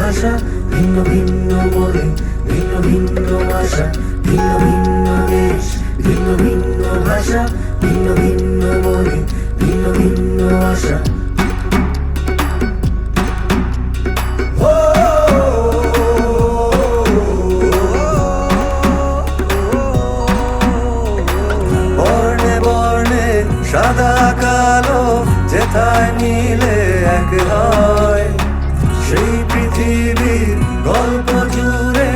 ভাষা, ভিন্ন ভিন্ন মনে ভিন্ন ভিন্ন ভাষা, ভিন্ন ভিন্ন দেশ, ভিন্ন ভিন্ন ভাষা, ভিন্ন ভিন্ন মনে ভিন্ন ভিন্ন আশা। বর্ণে বর্ণে সাদা কালো যেথায় মিলে এক হয়, সেই পৃথিবীর গল্প জুড়ে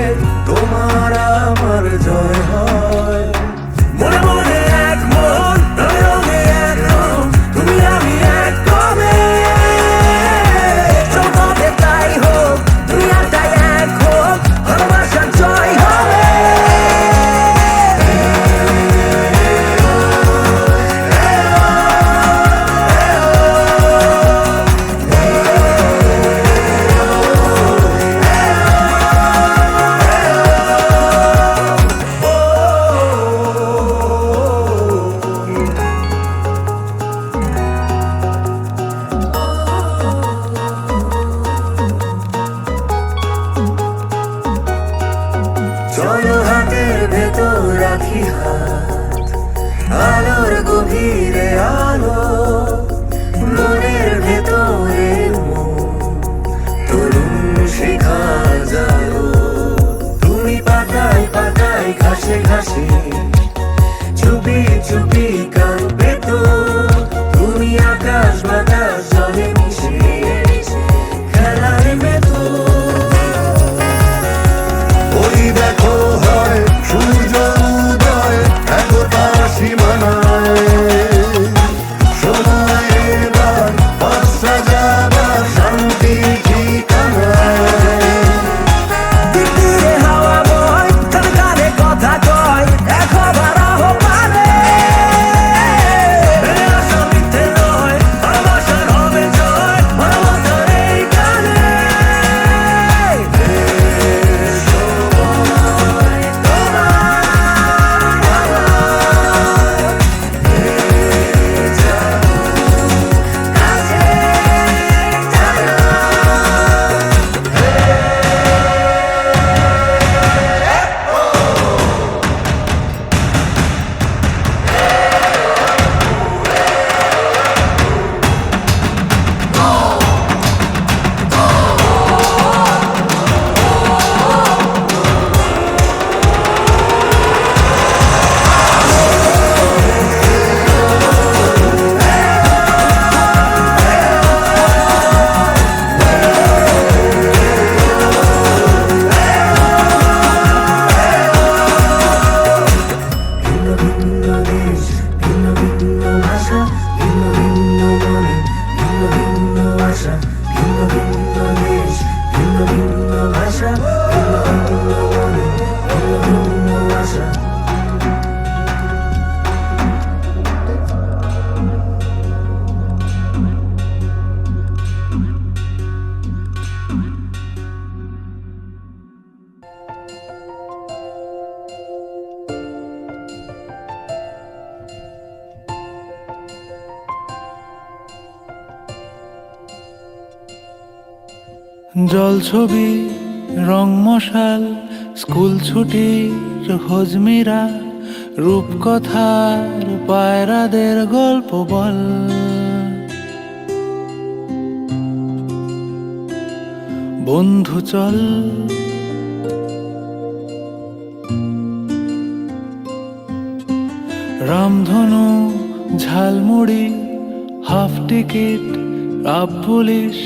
তোমার আমার জয় হয়। মনে মনে এক মন, রঙে রঙে এক রং, তুমি আমি এক কবে। চৌপথে তাই হোক, দুনিয়াটাই এক হোক, ভালোবাসার জয় হবে। চলো হাতের ভেতর রাখি হাত, আলোর গভীরে আলো, মনের ভেতরে মন, তরুণ শিখা জালো। তুমি পাতায় পাতায় ঘাসে ঘাসে চুপি চুপি কাঁদবে তো, তুমি আকাশ বাতাস জলে মিশে খেলায় মেতো। ওই দেখো হয় সূর্য উদয় একতা সীমানায়, সময় এবার বাসা যাবার শান্তি ঠিকানায়। তীরে হাওয়া বয়, কানে কানে কথা কয়, দেখো বারাহ পারে। আশা মিথ্যে নয়, ভালোবাসার হবে জয়, ভালোবাসার এই গানে। জল ছবি রং মশাল, স্কুল ছুটির হজমিরা, রূপকথার পায়রাদের গল্প বল। বন্ধু চল রামধনু, ঝালমুড়ি, হাফ টিকিট, আপ পুলিশ,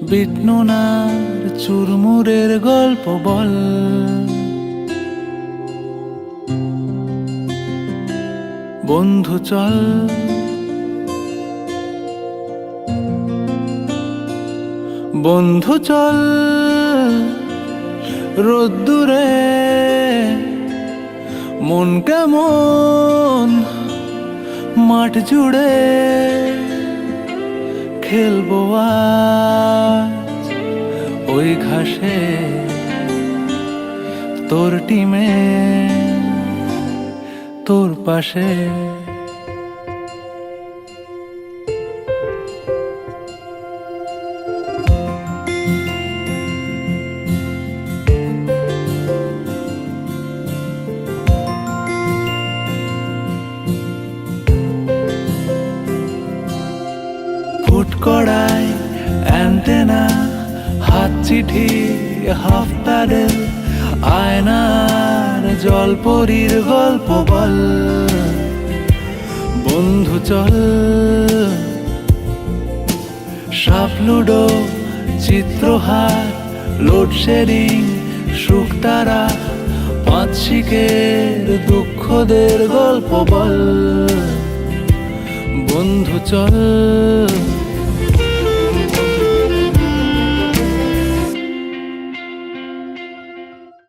বিটনুনার চুরমুরের গল্প বল। বন্ধু চল বন্ধু চল রোদ্দুরে, মন কেমন মাঠ জুড়ে, খেলবো আজ ওই ঘাসে তোর টিমে তোর পাশে। ফুট কড়াই অ্যান্টেনা, হাত চিঠি হাফ প্যাডেল, আয়নার জলপরীর গল্প বল। বন্ধু চল সাপ লুডো চিত্রহার, লোডশেডিং শুকতারা, পাঁচ শিকের দুঃখদের গল্প বল। বন্ধু চল